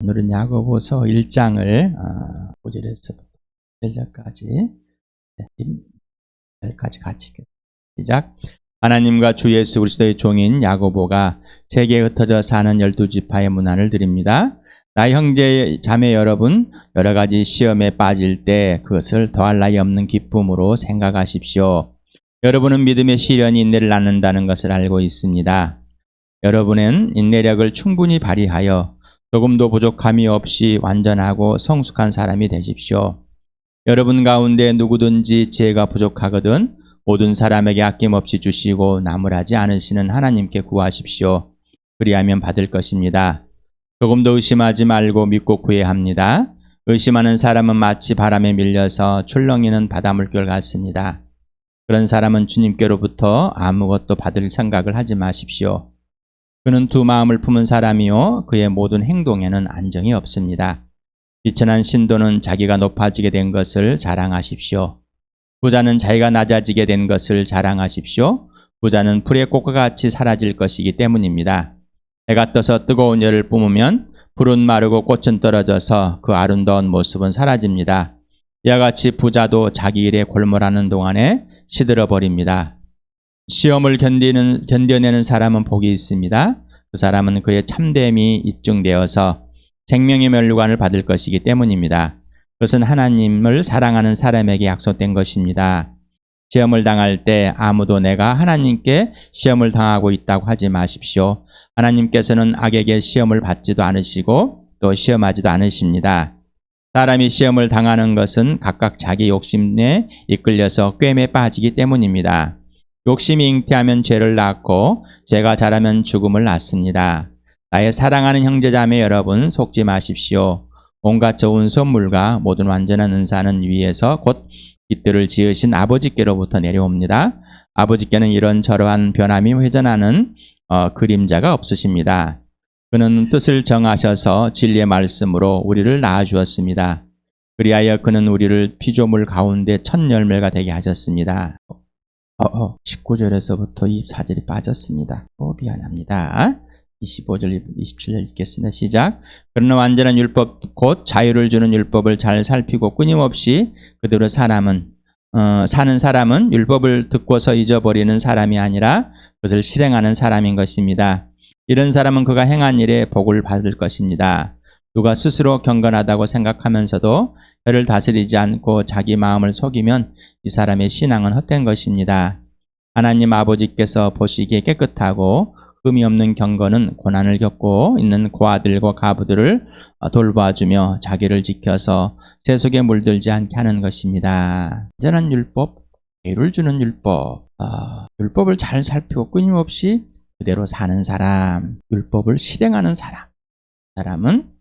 오늘은 야고보서 1장을 5절에서부터 7절까지 같이 시작. 하나님과 주 예수 그리스도의 종인 야고보가 세계에 흩어져 사는 12지파의 문안을 드립니다. 나의 형제 자매 여러분, 여러 가지 시험에 빠질 때 그것을 더할 나위 없는 기쁨으로 생각하십시오. 여러분은 믿음의 시련이 인내를 낳는다는 것을 알고 있습니다. 여러분은 인내력을 충분히 발휘하여 조금도 부족함이 없이 완전하고 성숙한 사람이 되십시오. 여러분 가운데 누구든지 지혜가 부족하거든 모든 사람에게 아낌없이 주시고 나무라지 않으시는 하나님께 구하십시오. 그리하면 받을 것입니다. 조금도 의심하지 말고 믿고 구해야 합니다. 의심하는 사람은 마치 바람에 밀려서 출렁이는 바닷물결 같습니다. 그런 사람은 주님께로부터 아무것도 받을 생각을 하지 마십시오. 그는 두 마음을 품은 사람이요 그의 모든 행동에는 안정이 없습니다. 비천한 신도는 자기가 높아지게 된 것을 자랑하십시오. 부자는 자기가 낮아지게 된 것을 자랑하십시오. 부자는 불의 꽃과 같이 사라질 것이기 때문입니다. 해가 떠서 뜨거운 열을 뿜으면 불은 마르고 꽃은 떨어져서 그 아름다운 모습은 사라집니다. 이와 같이 부자도 자기 일에 골몰하는 동안에 시들어 버립니다. 시험을 견뎌내는 사람은 복이 있습니다. 그 사람은 그의 참됨이 입증되어서 생명의 멸류관을 받을 것이기 때문입니다. 그것은 하나님을 사랑하는 사람에게 약속된 것입니다. 시험을 당할 때 아무도 내가 하나님께 시험을 당하고 있다고 하지 마십시오. 하나님께서는 악에게 시험을 받지도 않으시고 또 시험하지도 않으십니다. 사람이 시험을 당하는 것은 각각 자기 욕심에 이끌려서 꿰매 빠지기 때문입니다. 욕심이 잉태하면 죄를 낳고 죄가 자라면 죽음을 낳습니다. 나의 사랑하는 형제자매 여러분, 속지 마십시오. 온갖 좋은 선물과 모든 완전한 은사는 위에서 곧 빛들을 지으신 아버지께로부터 내려옵니다. 아버지께는 이런저러한 변함이 회전하는 그림자가 없으십니다. 그는 뜻을 정하셔서 진리의 말씀으로 우리를 낳아주었습니다. 그리하여 그는 우리를 피조물 가운데 첫 열매가 되게 하셨습니다. 19절에서부터 24절이 빠졌습니다. 미안합니다. 25절, 27절 읽겠습니다. 시작. 그러나 완전한 율법, 곧 자유를 주는 율법을 잘 살피고 끊임없이 그대로 사는 사람은 율법을 듣고서 잊어버리는 사람이 아니라 그것을 실행하는 사람인 것입니다. 이런 사람은 그가 행한 일에 복을 받을 것입니다. 누가 스스로 경건하다고 생각하면서도 혀를 다스리지 않고 자기 마음을 속이면 이 사람의 신앙은 헛된 것입니다. 하나님 아버지께서 보시기에 깨끗하고 흠이 없는 경건은 고난을 겪고 있는 고아들과 가부들을 돌봐주며 자기를 지켜서 세속에 물들지 않게 하는 것입니다. 완전한 율법, 자유를 주는 율법, 율법을 잘 살피고 끊임없이 그대로 사는 사람, 율법을 실행하는 사람은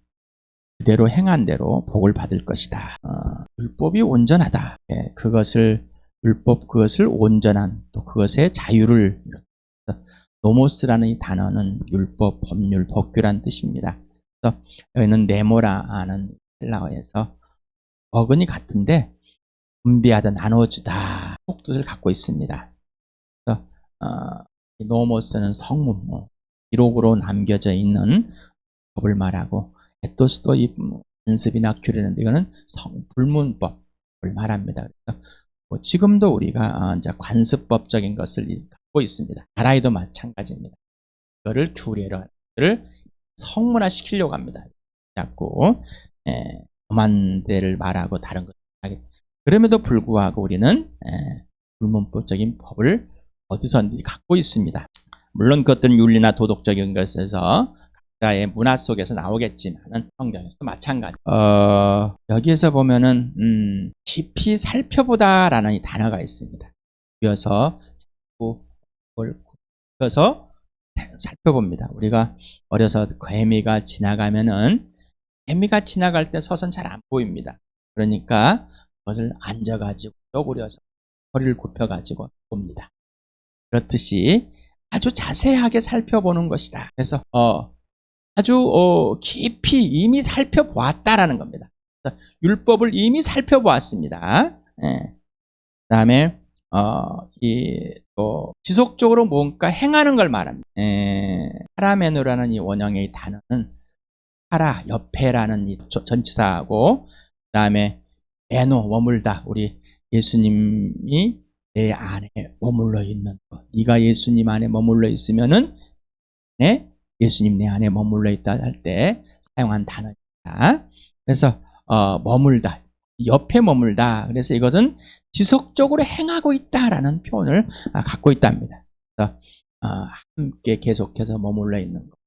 그대로 행한 대로 복을 받을 것이다. 율법이 온전하다. 그것을 온전한, 또 그것의 자유를, 노모스라는 이 단어는 율법, 법률, 법규란 뜻입니다. 그래서 여기는 네모라는 헬라어에서 어근이 같은데 분비하다, 나눠주다 속뜻을 갖고 있습니다. 그래서 노모스는 성문, 기록으로 남겨져 있는 법을 말하고, 에토스도 이 관습이나 규례인데 이거는 불문법을 말합니다. 그래서 지금도 우리가 이제 관습법적인 것을 갖고 있습니다. 나라에도 마찬가지입니다. 이거를 규례를 성문화 시키려고 합니다. 자꾸 엄한 데를 말하고 다른 것을 하게. 그럼에도 불구하고 우리는 불문법적인 법을 어디서든지 갖고 있습니다. 물론 그것들은 윤리나 도덕적인 것에서 각자의 문화 속에서 나오겠지만 성경에서도 마찬가지. 여기에서 보면은 깊이 살펴보다라는 이 단어가 있습니다. 이어서 살펴봅니다. 우리가 어려서 개미가 지나가면은 개미가 지나갈 때 서선 잘 안 보입니다. 그러니까 그것을 앉아가지고 쪼그려서 허리를 굽혀가지고 봅니다. 그렇듯이 아주 자세하게 살펴보는 것이다. 그래서 아주 깊이 이미 살펴보았다라는 겁니다. 율법을 이미 살펴보았습니다. 그다음에 또 지속적으로 뭔가 행하는 걸 말합니다. 파라메노라는 이 원형의 단어는 하라, 옆에라는 이 전치사하고 그다음에 에노, 머물다. 우리 예수님이 내 안에 머물러 있는 것. 네가 예수님 안에 머물러 있으면은 예수님 내 안에 머물러 있다 할 때 사용한 단어입니다. 그래서 머물다, 옆에 머물다. 그래서 이것은 지속적으로 행하고 있다라는 표현을 갖고 있답니다. 그래서 함께 계속해서 머물러 있는 것,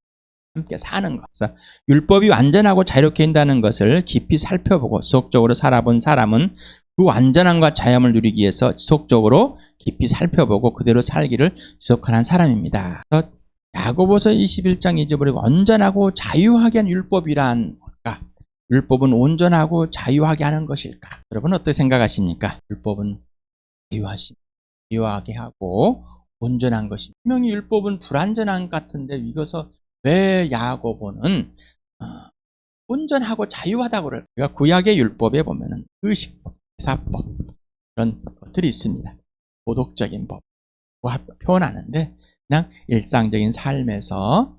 함께 사는 것. 그래서 율법이 완전하고 자유롭게 한다는 것을 깊이 살펴보고 지속적으로 살아본 사람은 그 완전함과 자유함을 누리기 위해서 지속적으로 깊이 살펴보고 그대로 살기를 지속하는 사람입니다. 그래서 야고보서 21장 2절에 온전하고 자유하게 하는 율법이란 뭘까? 율법은 온전하고 자유하게 하는 것일까? 여러분 어떻게 생각하십니까? 율법은 자유하게 하고 온전한 것입니다. 분명히 율법은 불완전한 것 같은데 이것을 왜 야고보는 온전하고 자유하다고 그럴까요? 우리가 구약의 율법에 보면은 의식법, 제사법 그런 것들이 있습니다. 도덕적인 법 표현하는데 그냥 일상적인 삶에서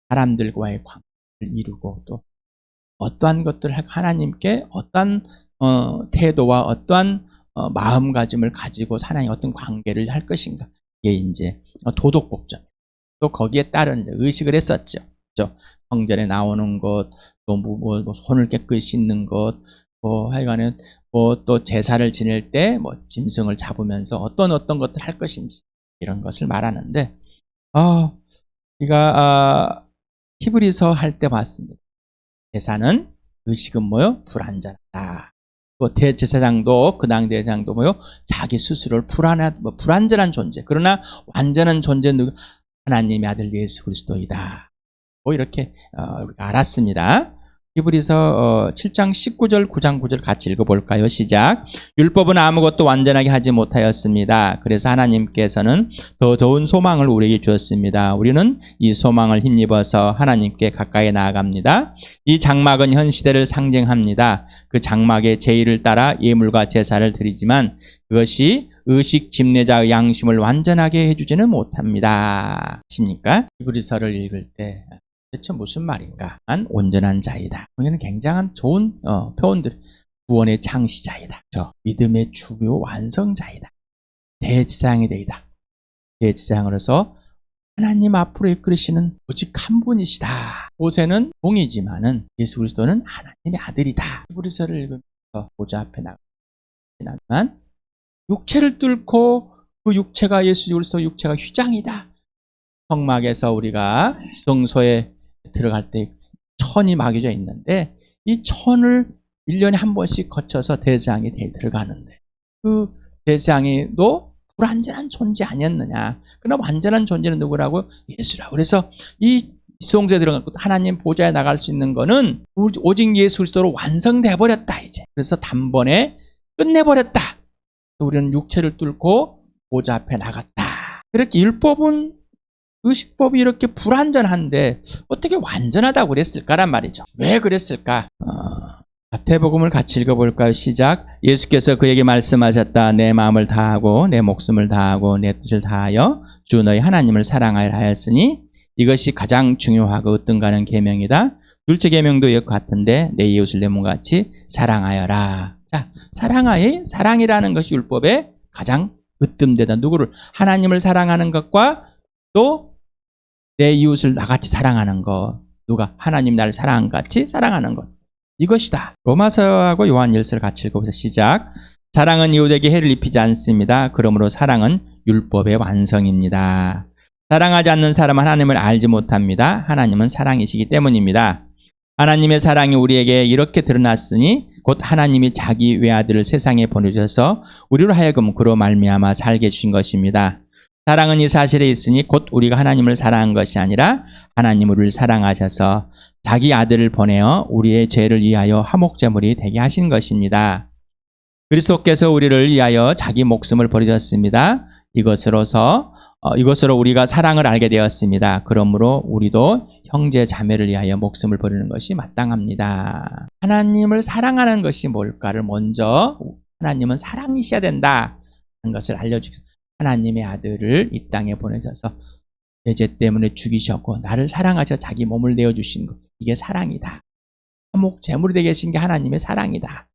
사람들과의 관계를 이루고 또 어떠한 것들을 하나님께 어떠한 태도와 어떠한 마음가짐을 가지고 하나님 어떤 관계를 할 것인가. 이게 이제 도덕법전. 또 거기에 따른 의식을 했었죠. 그렇죠? 성전에 나오는 것, 또 뭐 손을 깨끗이 씻는 것, 하여간에 또 제사를 지낼 때 짐승을 잡으면서 어떤 것들 할 것인지 이런 것을 말하는데 우리가 히브리서 할 때 봤습니다. 제사는 의식은 뭐요? 불완전하다. 또 대제사장도 근황 대제사장도 뭐요? 자기 스스로를 불완전한 존재. 그러나 완전한 존재는 하나님의 아들 예수 그리스도이다. 이렇게 우리가 알았습니다. 히브리서 7장 19절 9장 9절 같이 읽어볼까요? 시작. 율법은 아무것도 완전하게 하지 못하였습니다. 그래서 하나님께서는 더 좋은 소망을 우리에게 주었습니다. 우리는 이 소망을 힘입어서 하나님께 가까이 나아갑니다. 이 장막은 현 시대를 상징합니다. 그 장막의 제의를 따라 예물과 제사를 드리지만 그것이 의식 집례자의 양심을 완전하게 해주지는 못합니다. 아십니까? 히브리서를 읽을 때 대체 무슨 말인가? 온전한 자이다. 여기는 굉장한 좋은 표현들. 구원의 창시자이다. 믿음의 주요 완성자이다. 대제사장이 되이다. 대제사장으로서 하나님 앞으로 이끌으시는 오직 한 분이시다. 모세는 종이지만은 예수 그리스도는 하나님의 아들이다. 히브리서를 읽으면서 보좌 앞에 나가지만 육체를 뚫고 그 육체가 예수 그리스도 육체가 휘장이다. 성막에서 우리가 성소에 들어갈 때 천이 막여져 있는데 이 천을 1년에 한 번씩 거쳐서 대제사장이 들어가는데 그 대제사장이도 불완전한 존재 아니었느냐. 그러나 완전한 존재는 누구라고? 예수라고. 그래서 이 성소에 들어가고 하나님 보좌에 나갈 수 있는 거는 오직 예수 그리스도로 완성돼 버렸다 이제. 그래서 단번에 끝내버렸다. 우리는 육체를 뚫고 보좌 앞에 나갔다. 그렇게 율법은 의식법이 이렇게 불완전한데 어떻게 완전하다고 그랬을까란 말이죠. 왜 그랬을까? 마태복음을 같이 읽어볼까요? 시작. 예수께서 그에게 말씀하셨다. 내 마음을 다하고 내 목숨을 다하고 내 뜻을 다하여 주 너희 하나님을 사랑하여 하였으니 이것이 가장 중요하고 으뜸가는 계명이다. 둘째 계명도 이와 같은데 내 이웃을 내 몸과 같이 사랑하여라. 자, 사랑이라는 것이 율법의 가장 으뜸되다. 누구를? 하나님을 사랑하는 것과 또 내 이웃을 나같이 사랑하는 것. 누가? 하나님 나를 사랑한 같이 사랑하는 것. 이것이다. 로마서하고 요한일서를 같이 읽어보세요. 시작. 사랑은 이웃에게 해를 입히지 않습니다. 그러므로 사랑은 율법의 완성입니다. 사랑하지 않는 사람은 하나님을 알지 못합니다. 하나님은 사랑이시기 때문입니다. 하나님의 사랑이 우리에게 이렇게 드러났으니 곧 하나님이 자기 외아들을 세상에 보내주셔서 우리로 하여금 그로 말미암아 살게 해주신 것입니다. 사랑은 이 사실에 있으니 곧 우리가 하나님을 사랑한 것이 아니라 하나님 우리를 사랑하셔서 자기 아들을 보내어 우리의 죄를 위하여 화목제물이 되게 하신 것입니다. 그리스도께서 우리를 위하여 자기 목숨을 버리셨습니다. 이것으로 우리가 사랑을 알게 되었습니다. 그러므로 우리도 형제 자매를 위하여 목숨을 버리는 것이 마땅합니다. 하나님을 사랑하는 것이 뭘까를 먼저 하나님은 사랑이셔야 된다 하는 것을 알려주셨습니다. 하나님의 아들을 이 땅에 보내셔서 내 죄 때문에 죽이셨고 나를 사랑하셔 자기 몸을 내어주신 것. 이게 사랑이다. 화목 제물이 되게 하신 게 하나님의 사랑이다.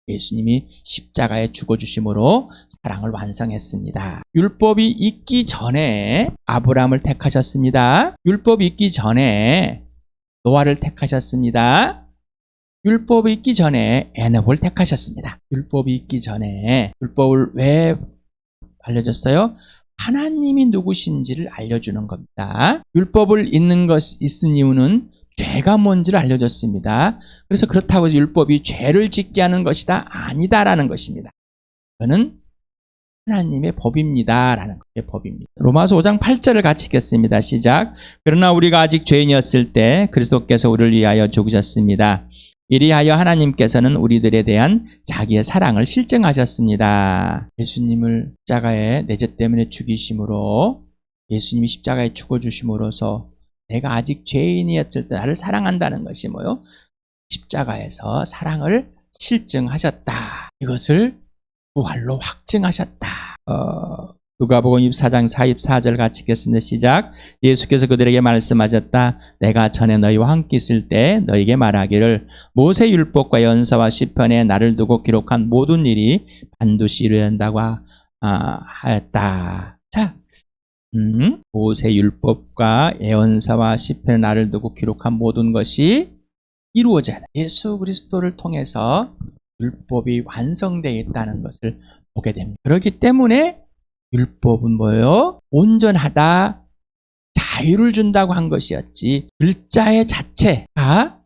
예수님이 십자가에 죽어주심으로 사랑을 완성했습니다. 율법이 있기 전에 아브라함을 택하셨습니다. 율법이 있기 전에 노아를 택하셨습니다. 율법이 있기 전에 에녹을 택하셨습니다. 율법이 있기 전에 율법을 왜 알려줬어요? 하나님이 누구신지를 알려주는 겁니다. 율법을 있은 이유는 죄가 뭔지를 알려줬습니다. 그래서 그렇다고 해서 율법이 죄를 짓게 하는 것이다? 아니다라는 것입니다. 그거는 하나님의 법입니다라는 것의 법입니다. 로마서 5장 8절을 같이 읽겠습니다. 시작. 그러나 우리가 아직 죄인이었을 때 그리스도께서 우리를 위하여 죽으셨습니다. 이리하여 하나님께서는 우리들에 대한 자기의 사랑을 실증하셨습니다. 예수님을 십자가에 내 죄 때문에 죽이심으로 예수님이 십자가에 죽어주심으로써 내가 아직 죄인이었을 때 나를 사랑한다는 것이 뭐요? 십자가에서 사랑을 실증하셨다. 이것을 부활로 확증하셨다. 누가복음 24장 44절 같이 읽겠습니다. 시작. 예수께서 그들에게 말씀하셨다. 내가 전에 너희와 함께 있을 때 너희에게 말하기를 모세 율법과 연사와 시편에 나를 두고 기록한 모든 일이 반드시 이루어진다고 하였다. 자, 모세 율법과 예언사와 시편에 나를 두고 기록한 모든 것이 이루어져야 돼. 예수 그리스도를 통해서 율법이 완성되어 있다는 것을 보게 됩니다. 그렇기 때문에 율법은 뭐예요? 온전하다, 자유를 준다고 한 것이었지 글자의 자체가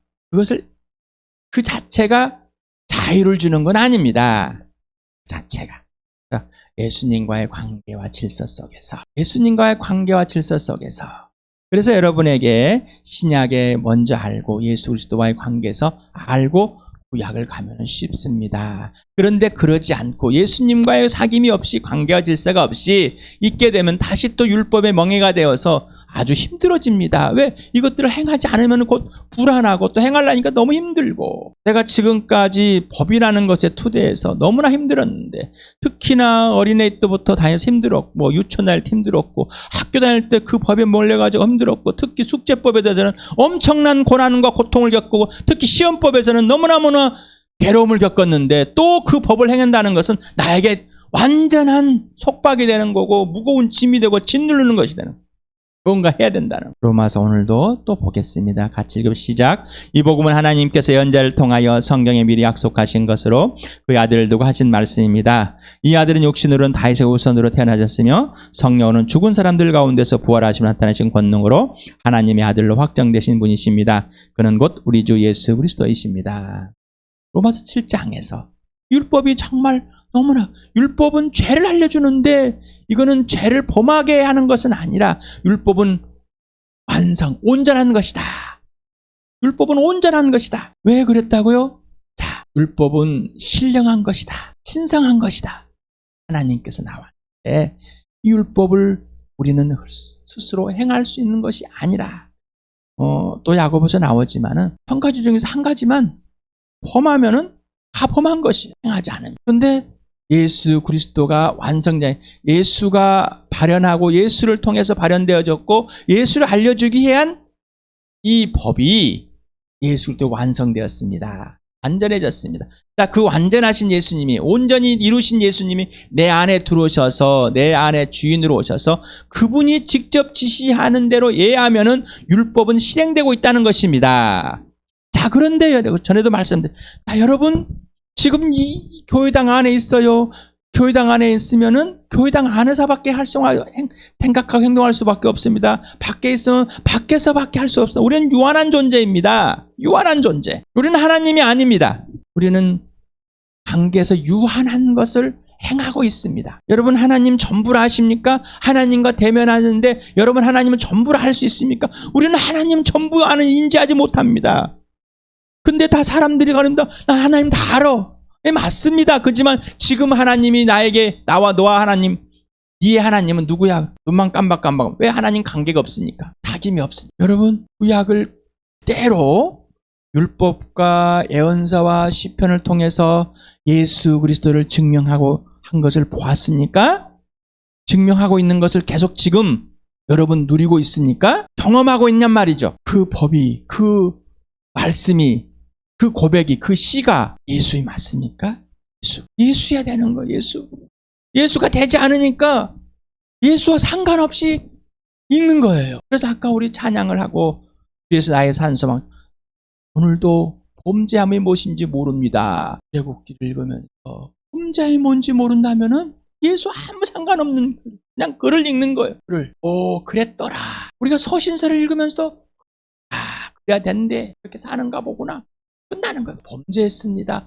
그 자체가 자유를 주는 건 아닙니다. 자체가 예수님과의 관계와 질서 속에서 그래서 여러분에게 신약에 먼저 알고 예수 그리스도와의 관계에서 알고 구약을 가면 쉽습니다. 그런데 그러지 않고 예수님과의 사귐이 없이 관계와 질서가 없이 있게 되면 다시 또 율법의 멍에가 되어서 아주 힘들어집니다. 왜? 이것들을 행하지 않으면 곧 불안하고 또 행하려니까 너무 힘들고 내가 지금까지 법이라는 것에 투대해서 너무나 힘들었는데 특히나 어린애 때부터 다녀서 힘들었고 유치원 다닐 때 힘들었고 학교 다닐 때 그 법에 몰려가지고 힘들었고 특히 숙제법에 대해서는 엄청난 고난과 고통을 겪고 특히 시험법에서는 너무나 괴로움을 겪었는데 또 그 법을 행한다는 것은 나에게 완전한 속박이 되는 거고 무거운 짐이 되고 짓누르는 것이 되는 거예요. 뭔가 해야 된다는 로마서 오늘도 또 보겠습니다. 같이 읽으면 시작. 이 복음은 하나님께서 연자를 통하여 성경에 미리 약속하신 것으로 그의 아들을 두고 하신 말씀입니다. 이 아들은 육신으로는 다윗의 후손으로 태어나셨으며 성령으로는 죽은 사람들 가운데서 부활하시며 나타나신 권능으로 하나님의 아들로 확정되신 분이십니다. 그는 곧 우리 주 예수 그리스도이십니다. 로마서 7장에서 율법이 정말 너무나 율법은 죄를 알려주는데 이거는 죄를 범하게 하는 것은 아니라 율법은 온전한 것이다. 율법은 온전한 것이다. 왜 그랬다고요? 자, 율법은 신령한 것이다. 신성한 것이다. 하나님께서 나왔는데 이 율법을 우리는 스스로 행할 수 있는 것이 아니라 또 야고보서 나오지만은 한 가지 중에서 한 가지만 범하면은 다 범한 것이 행하지 않으면. 그런데 예수 그리스도가 완성자, 예수가 발현하고 예수를 통해서 발현되어졌고 예수를 알려주기 위한 이 법이 예수 그리스도 완성되었습니다. 완전해졌습니다. 자, 그 완전하신 예수님이 온전히 이루신 예수님이 내 안에 들어오셔서 내 안에 주인으로 오셔서 그분이 직접 지시하는 대로 예하면은 율법은 실행되고 있다는 것입니다. 자, 그런데 전에도 말씀드렸는데 여러분 지금 이 교회당 안에 있어요. 교회당 안에 있으면은 교회당 안에서밖에 생각하고 행동할 수밖에 없습니다. 밖에 있으면 밖에서밖에 할 수 없습니다. 우리는 유한한 존재입니다. 유한한 존재. 우리는 하나님이 아닙니다. 우리는 관계에서 유한한 것을 행하고 있습니다. 여러분 하나님 전부라 하십니까? 하나님과 대면하는데 여러분 하나님은 전부라 할 수 있습니까? 우리는 하나님 전부 인지하지 못합니다. 근데 다 사람들이 가는데 나 하나님 다 알아. 예, 맞습니다. 그렇지만 지금 하나님이 너와 하나님, 네 하나님은 누구야? 눈만 깜박깜박. 왜 하나님 관계가 없으니까? 사귐이 없으니까. 여러분 구약을 그대로 율법과 예언사와 시편을 통해서 예수 그리스도를 증명하고 한 것을 보았습니까? 증명하고 있는 것을 계속 지금 여러분 누리고 있습니까? 경험하고 있냔 말이죠. 그 법이, 그 말씀이, 그 고백이, 그 시가 예수이 맞습니까? 예수야 되는 거예요. 예수가 되지 않으니까 예수와 상관없이 읽는 거예요. 그래서 아까 우리 찬양을 하고 뒤에서 나의 산소망, 오늘도 범죄함이 무엇인지 모릅니다. 애국기를 읽으면서 범죄함이 뭔지 모른다면은 예수 아무 상관없는 그냥 글을 읽는 거예요. 글을. 그랬더라. 우리가 서신서를 읽으면서 그래야 된대. 이렇게 사는가 보구나. 끝나는 거예요. 범죄했습니다.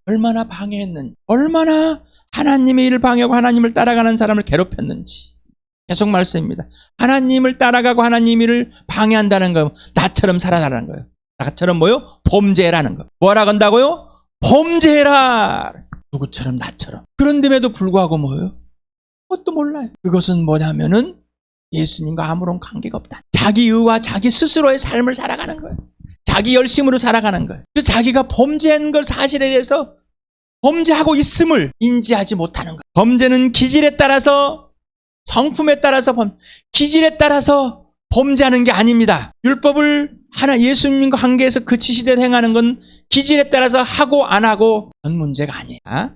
얼마나 방해했는지, 얼마나 하나님의 일을 방해하고 하나님을 따라가는 사람을 괴롭혔는지. 계속 말씀입니다. 하나님을 따라가고 하나님 일을 방해한다는 거, 나처럼 살아달라는 거예요. 나처럼 뭐요? 범죄라는 거. 뭐라 한다고요? 범죄라. 누구처럼? 나처럼. 그런데도 불구하고 뭐예요? 그것도 몰라요. 그것은 뭐냐면은 예수님과 아무런 관계가 없다. 자기 의와 자기 스스로의 삶을 살아가는 거예요. 자기 열심으로 살아가는 거예요. 자기가 범죄한 걸 사실에 대해서 범죄하고 있음을 인지하지 못하는 거예요. 범죄는 기질에 따라서, 성품에 따라서, 기질에 따라서 범죄하는 게 아닙니다. 율법을 예수님과 관계에서 그 지시대로 행하는 건 기질에 따라서 하고 안 하고 그런 문제가 아니야.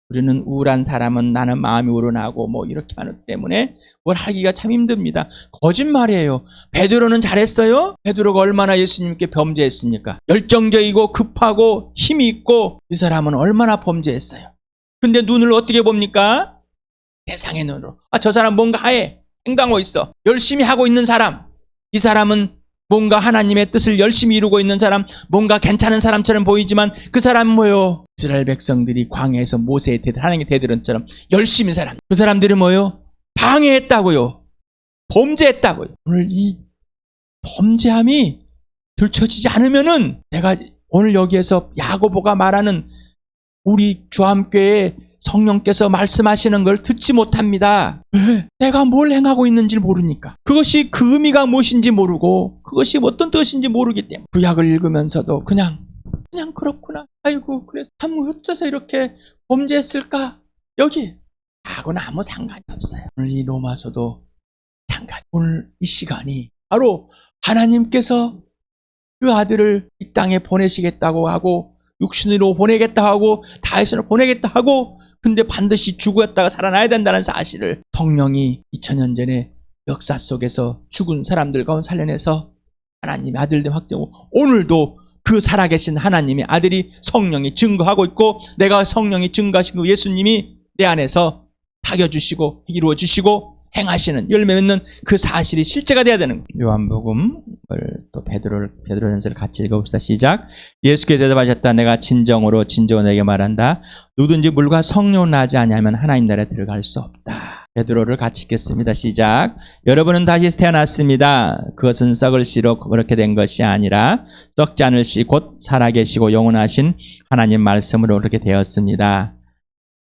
우리는 우울한 사람은 나는 마음이 우러나고 뭐 이렇게 하는 때문에 뭘 하기가 참 힘듭니다. 거짓말이에요. 베드로는 잘했어요? 베드로가 얼마나 예수님께 범죄했습니까? 열정적이고 급하고 힘이 있고, 이 사람은 얼마나 범죄했어요. 근데 눈을 어떻게 봅니까? 세상의 눈으로. 저 사람 뭔가 행동하고 있어. 열심히 하고 있는 사람. 이 사람은 뭔가 하나님의 뜻을 열심히 이루고 있는 사람, 뭔가 괜찮은 사람처럼 보이지만 그 사람은 뭐요? 이스라엘 백성들이 광야에서 모세의 하나님의 대들은처럼 열심히 사람. 그 사람들이 뭐요? 방해했다고요. 범죄했다고요. 오늘 이 범죄함이 들춰지지 않으면은, 내가 오늘 여기에서 야고보가 말하는 우리 주함교회의 성령께서 말씀하시는 걸 듣지 못합니다. 왜? 내가 뭘 행하고 있는지 모르니까. 그것이 그 의미가 무엇인지 모르고, 그것이 어떤 뜻인지 모르기 때문에 구약을 읽으면서도 그냥 그렇구나. 아이고, 그래서 참 어째서 이렇게 범죄했을까? 여기 하고는 아무 상관이 없어요. 오늘 이 로마서도 오늘 이 시간이 바로 하나님께서 그 아들을 이 땅에 보내시겠다고 하고, 육신으로 보내겠다 하고, 다윗으로 보내겠다 하고, 근데 반드시 죽었다가 살아나야 된다는 사실을 성령이 2000년 전에 역사 속에서 죽은 사람들 가운데 살려내서 하나님의 아들됨 확정하고, 오늘도 그 살아계신 하나님의 아들이 성령이 증거하고 있고, 내가 성령이 증거하신 그 예수님이 내 안에서 타겨주시고 이루어주시고 행하시는, 열매 맺는 그 사실이 실제가 돼야 되는 거예요. 요한복음을 또 베드로전서를 같이 읽어봅시다. 시작. 예수께 대답하셨다. 내가 진정으로 내게 말한다. 누구든지 물과 성령을 나지 아니하면 하나님 나라에 들어갈 수 없다. 베드로를 같이 읽겠습니다. 시작. 여러분은 다시 태어났습니다. 그것은 썩을 씨로 그렇게 된 것이 아니라 썩지 않을 씨 곧 살아계시고 영원하신 하나님 말씀으로 그렇게 되었습니다.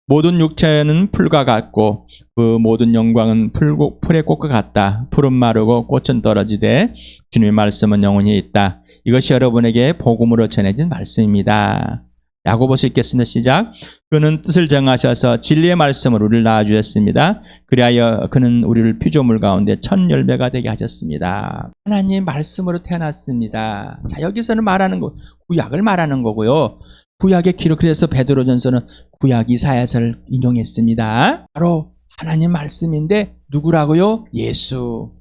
모든 육체는 풀과 같고 그 모든 영광은 풀의 꽃과 같다. 풀은 마르고 꽃은 떨어지되 주님의 말씀은 영원히 있다. 이것이 여러분에게 복음으로 전해진 말씀입니다. 야고보서 읽겠습니다. 시작. 그는 뜻을 정하셔서 진리의 말씀으로 우리를 낳아주셨습니다. 그리하여 그는 우리를 피조물 가운데 첫 열매가 되게 하셨습니다. 하나님 말씀으로 태어났습니다. 자, 여기서는 말하는 거, 구약을 말하는 거고요. 구약의 기록에서 베드로전서는 구약 이사야서를 인용했습니다. 바로 하나님 말씀인데 누구라고요? 예수.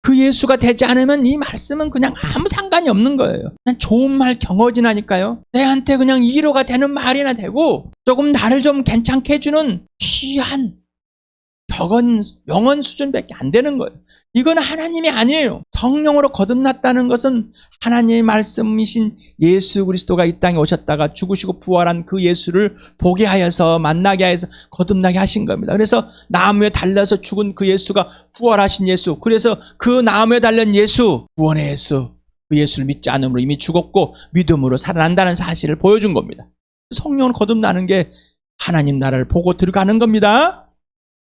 그 예수가 되지 않으면 이 말씀은 그냥 아무 상관이 없는 거예요. 그냥 좋은 말 경어지나니까요. 내한테 그냥 위로가 되는 말이나 되고, 조금 나를 좀 괜찮게 해주는 귀한 벽은 영원 수준밖에 안 되는 거예요. 이건 하나님이 아니에요. 성령으로 거듭났다는 것은 하나님의 말씀이신 예수 그리스도가 이 땅에 오셨다가 죽으시고 부활한 그 예수를 보게 하여서, 만나게 하여서 거듭나게 하신 겁니다. 그래서 나무에 달려서 죽은 그 예수가 부활하신 예수, 그래서 그 나무에 달린 예수, 구원의 예수, 그 예수를 믿지 않음으로 이미 죽었고 믿음으로 살아난다는 사실을 보여준 겁니다. 성령으로 거듭나는 게 하나님 나라를 보고 들어가는 겁니다.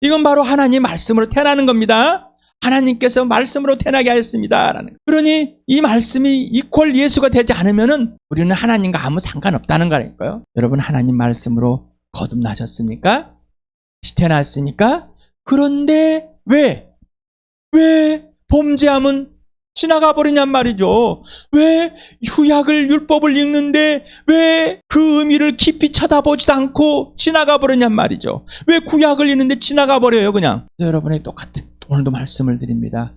이건 바로 하나님 말씀으로 태어나는 겁니다. 하나님께서 말씀으로 태어나게 하였습니다. 그러니 이 말씀이 이퀄 예수가 되지 않으면 우리는 하나님과 아무 상관없다는 거니까요. 여러분, 하나님 말씀으로 거듭나셨습니까? 다시 태어났습니까? 그런데 왜 범죄함은 지나가 버리냔 말이죠. 왜 구약을 율법을 읽는데 왜 그 의미를 깊이 쳐다보지도 않고 지나가 버리냔 말이죠. 왜 구약을 읽는데 지나가 버려요 그냥. 여러분의 똑같은 오늘도 말씀을 드립니다.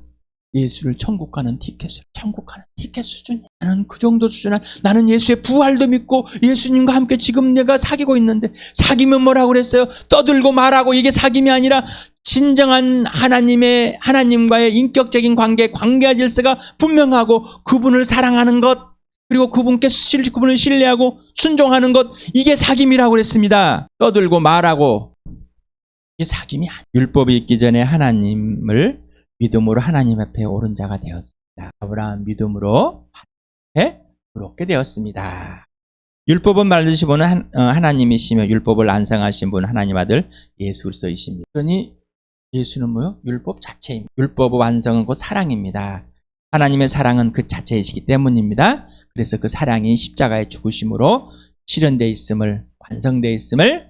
예수를 천국 가는 티켓 수준이야. 나는 그 정도 수준은 나는 예수의 부활도 믿고 예수님과 함께 지금 내가 사귀고 있는데 사귀면 뭐라고 그랬어요? 떠들고 말하고 이게 사귐이 아니라 진정한 하나님과의 인격적인 관계와 질서가 분명하고 그분을 사랑하는 것 그리고 그분을 신뢰하고 순종하는 것 이게 사귐이라고 그랬습니다. 떠들고 말하고 이게 사귐이 아니에요. 율법이 있기 전에 하나님을 믿음으로 하나님 앞에 오른 자가 되었습니다. 아브라함 믿음으로 하나님께 의롭게 되었습니다. 율법은 말듯이 보는 하나님이시며 율법을 안상하신 분 하나님 아들 예수 그리스도이십니다. 그러니 예수는 뭐요? 율법 자체입니다. 율법의 완성은 곧 사랑입니다. 하나님의 사랑은 그 자체이시기 때문입니다. 그래서 그 사랑이 십자가의 죽으심으로 실현되어 있음을 완성되어 있음을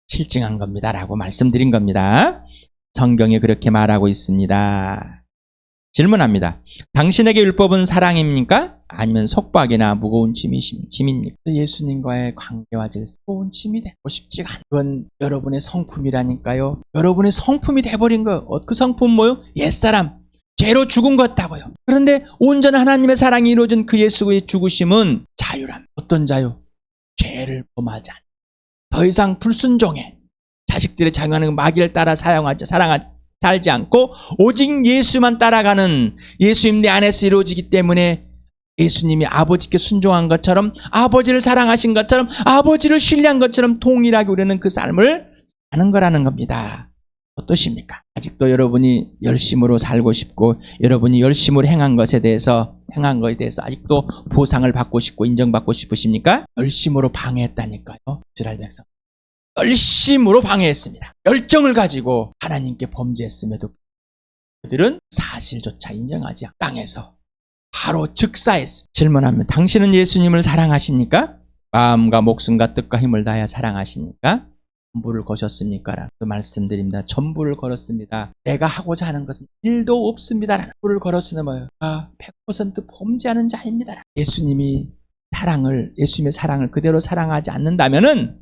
실증한 겁니다. 라고 말씀드린 겁니다. 성경에 그렇게 말하고 있습니다. 질문합니다. 당신에게 율법은 사랑입니까? 아니면 속박이나 무거운 짐입니까? 예수님과의 관계와 질서 무거운 짐이 되고 싶지가 않아요. 그건 여러분의 성품이라니까요. 여러분의 성품이 돼버린 거예요. 그 성품은 뭐예요? 옛사람, 죄로 죽은 것 같다고요. 그런데 온전한 하나님의 사랑이 이루어진 그 예수의 죽으심은 자유랍니다. 어떤 자유? 죄를 범하지 않아. 더 이상 불순종해. 자식들의 작용하는 마귀를 따라 살지 않고 오직 예수만 따라가는 예수님 내 안에서 이루어지기 때문에 예수님이 아버지께 순종한 것처럼 아버지를 사랑하신 것처럼 아버지를 신뢰한 것처럼 동일하게 우리는 그 삶을 사는 거라는 겁니다. 어떠십니까? 아직도 여러분이 열심으로 살고 싶고 여러분이 열심으로 행한 거에 대해서 아직도 보상을 받고 싶고 인정받고 싶으십니까? 열심으로 방해했다니까요. 이스라엘 백성. 열심으로 방해했습니다. 열정을 가지고 하나님께 범죄했음에도 그들은 사실조차 인정하지 않고 땅에서 바로 즉사했습니다. 질문하면 당신은 예수님을 사랑하십니까? 마음과 목숨과 뜻과 힘을 다하여 사랑하십니까? 전부를 거셨습니까? 라고 말씀드립니다. 전부를 걸었습니다. 내가 하고자 하는 것은 일도 없습니다. 전부를 걸었으면 뭐예요? 100% 범죄하는 자입니다. 예수님의 사랑을 그대로 사랑하지 않는다면은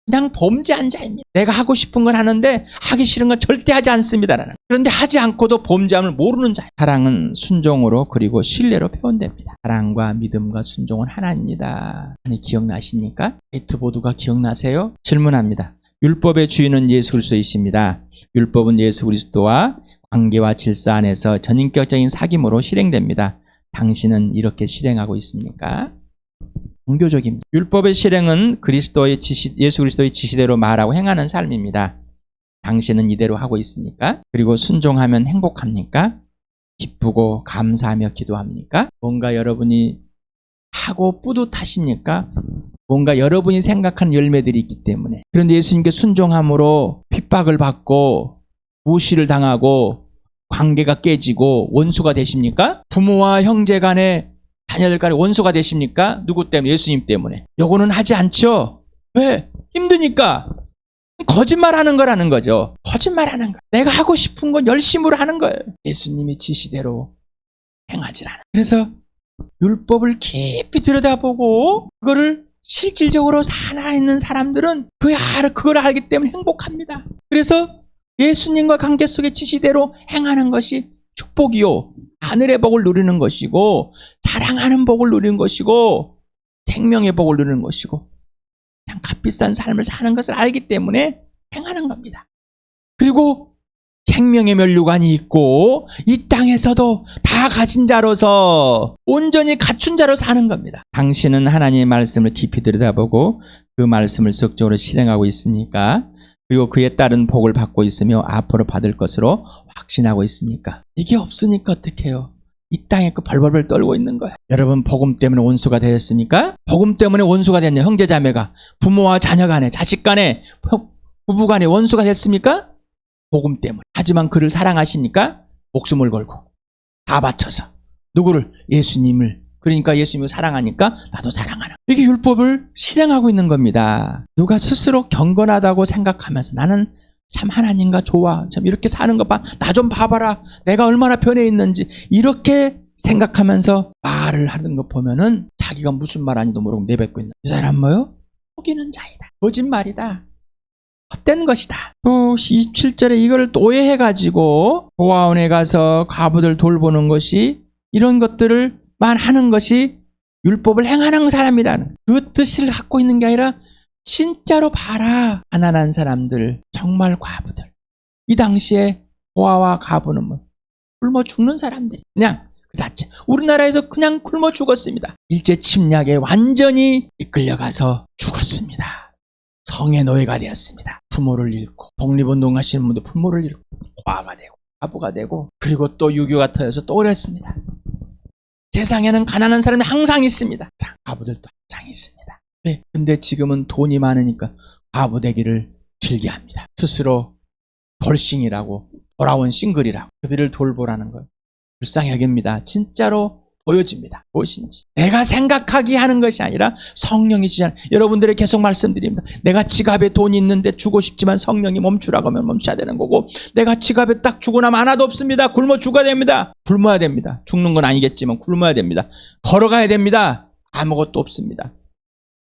그냥 범죄한 자입니다. 내가 하고 싶은 건 하는데 하기 싫은 건 절대 하지 않습니다. 그런데 하지 않고도 범죄함을 모르는 자예요. 사랑은 순종으로 그리고 신뢰로 표현됩니다. 사랑과 믿음과 순종은 하나입니다. 아니 기억나십니까? 게이트보드가 기억나세요? 질문합니다. 율법의 주인은 예수 그리스도이십니다. 율법은 예수 그리스도와 관계와 질서 안에서 전인격적인 사귐으로 실행됩니다. 당신은 이렇게 실행하고 있습니까? 종교적입니다. 율법의 실행은 예수 그리스도의 지시대로 말하고 행하는 삶입니다. 당신은 이대로 하고 있습니까? 그리고 순종하면 행복합니까? 기쁘고 감사하며 기도합니까? 뭔가 여러분이 하고 뿌듯하십니까? 뭔가 여러분이 생각한 열매들이 있기 때문에. 그런데 예수님께 순종함으로 핍박을 받고 무시를 당하고 관계가 깨지고 원수가 되십니까? 부모와 형제 간에 자녀들 간에 원수가 되십니까? 누구 때문에? 예수님 때문에. 요거는 하지 않죠. 왜? 힘드니까. 거짓말하는 거라는 거죠. 거짓말하는 거. 내가 하고 싶은 건 열심으로 하는 거예요. 예수님이 지시대로 행하지 않아. 그래서 율법을 깊이 들여다보고 그거를 실질적으로 살아있는 사람들은 그걸 알기 때문에 행복합니다. 그래서 예수님과 관계 속의 지시대로 행하는 것이 축복이요. 하늘의 복을 누리는 것이고 사랑하는 복을 누리는 것이고 생명의 복을 누리는 것이고 참 값비싼 삶을 사는 것을 알기 때문에 행하는 겁니다. 그리고 생명의 면류관이 있고 이 땅에서도 다 가진 자로서 온전히 갖춘 자로 사는 겁니다. 당신은 하나님의 말씀을 깊이 들여다보고 그 말씀을 적극적으로 실행하고 있으니까 그리고 그에 따른 복을 받고 있으며 앞으로 받을 것으로 확신하고 있습니까? 이게 없으니까 어떡해요? 이 땅에 벌벌벌 떨고 있는 거예요. 여러분 복음 때문에 원수가 되었습니까? 복음 때문에 원수가 됐냐? 형제자매가 부모와 자녀 간에 자식 간에 부부 간에 원수가 됐습니까? 복음 때문에. 하지만 그를 사랑하십니까? 목숨을 걸고 다 바쳐서 누구를? 예수님을. 그러니까 예수님을 사랑하니까 나도 사랑하라. 이게 율법을 실행하고 있는 겁니다. 누가 스스로 경건하다고 생각하면서 나는 참 하나님과 좋아. 참 이렇게 사는 거 봐. 나 좀 봐봐라. 내가 얼마나 변해 있는지. 이렇게 생각하면서 말을 하는 거 보면은 자기가 무슨 말 하는지도 모르고 내뱉고 있는 이 사람 뭐요? 속이는 자이다. 거짓말이다. 헛된 것이다. 또 27절에 이걸 또 오해해가지고 고아원에 가서 과부들 돌보는 것이 이런 것들을만 하는 것이 율법을 행하는 사람이라는 그 뜻을 갖고 있는 게 아니라 진짜로 봐라. 가난한 사람들, 정말 과부들. 이 당시에 고아와 과부는 뭐 굶어 죽는 사람들. 그냥 그 자체. 우리나라에서 그냥 굶어 죽었습니다. 일제 침략에 완전히 이끌려가서 죽었습니다. 성의 노예가 되었습니다. 부모를 잃고 독립운동 하시는 분들 부모를 잃고 고아가 되고 과부가 되고 그리고 또 유교가 터져서 또 그랬습니다. 세상에는 가난한 사람이 항상 있습니다. 과부들도 항상 있습니다. 왜? 근데 지금은 돈이 많으니까 과부 되기를 즐겨합니다. 스스로 돌싱이라고 돌아온 싱글이라고 그들을 돌보라는 걸 불쌍히 여깁니다. 진짜로 보여집니다. 무엇인지. 내가 생각하게 하는 것이 아니라 성령이 지시하는. 여러분들에게 계속 말씀드립니다. 내가 지갑에 돈이 있는데 주고 싶지만 성령이 멈추라고 하면 멈춰야 되는 거고 내가 지갑에 딱 주고 나면 하나도 없습니다. 굶어 죽어야 됩니다. 굶어야 됩니다. 죽는 건 아니겠지만 굶어야 됩니다. 걸어가야 됩니다. 아무것도 없습니다.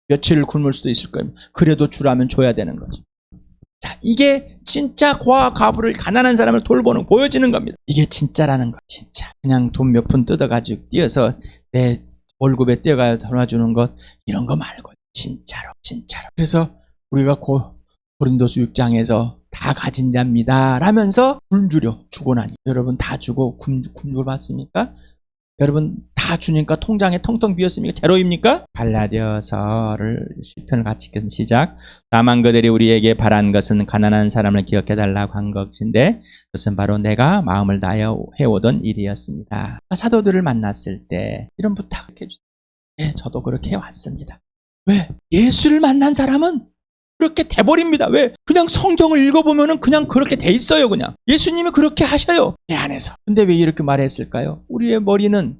며칠을 굶을 수도 있을 겁니다. 그래도 주라면 줘야 되는 거죠. 자, 이게 진짜 고아 과부를 가난한 사람을 돌보는 보여지는 겁니다. 이게 진짜라는 거. 진짜 그냥 돈 몇 푼 뜯어가지고 띄어서 내 월급에 띄어가 도와주는 것 이런 거 말고 진짜로. 그래서 우리가 고린도서 6장에서 다 가진 자입니다 라면서 굶주려 주고 나니 여러분 다 주고 굶고 봤습니까? 여러분 다 주니까 통장에 텅텅 비었습니까? 제로입니까? 갈라디아서를 시편을 같이 읽겠습니다. 시작. 다만 그들이 우리에게 바란 것은 가난한 사람을 기억해달라고 한 것인데 그것은 바로 내가 마음을 다하여 해오던 일이었습니다. 사도들을 만났을 때 이런 부탁해 주세요. 네, 저도 그렇게 해왔습니다. 왜? 예수를 만난 사람은 그렇게 돼버립니다. 왜? 그냥 성경을 읽어보면은 그냥 그렇게 돼 있어요. 그냥 예수님이 그렇게 하셔요. 내 안에서. 근데 왜 이렇게 말했을까요? 우리의 머리는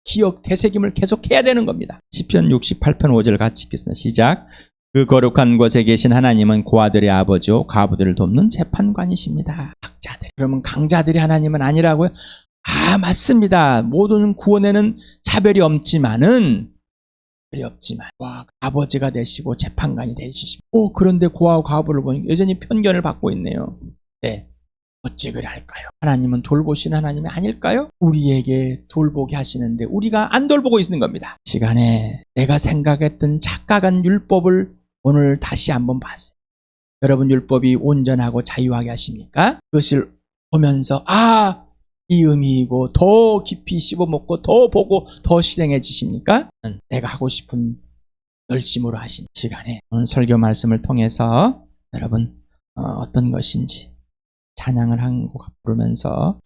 기억, 되새김을 계속 해야 되는 겁니다. 시편 68편 5절 같이 읽겠습니다. 시작. 그 거룩한 곳에 계신 하나님은 고아들의 아버지요 과부들을 돕는 재판관이십니다. 강자들. 그러면 강자들이 하나님은 아니라고요? 아, 맞습니다. 모든 구원에는 차별이 없지만 아버지가 되시고 재판관이 되시고 그런데 고아와 과부를 보니까 여전히 편견을 받고 있네요. 네, 어찌 그래 할까요? 하나님은 돌보시는 하나님이 아닐까요? 우리에게 돌보게 하시는데 우리가 안 돌보고 있는 겁니다. 이 시간에 내가 생각했던 착각한 율법을 오늘 다시 한번 봤어요. 여러분 율법이 온전하고 자유하게 하십니까? 그것을 보면서 이 의미이고 더 깊이 씹어먹고 더 보고 더 실행해지십니까? 내가 하고 싶은 열심으로 하신 시간에 오늘 설교 말씀을 통해서 여러분 어떤 것인지 찬양을 한 곡 부르면서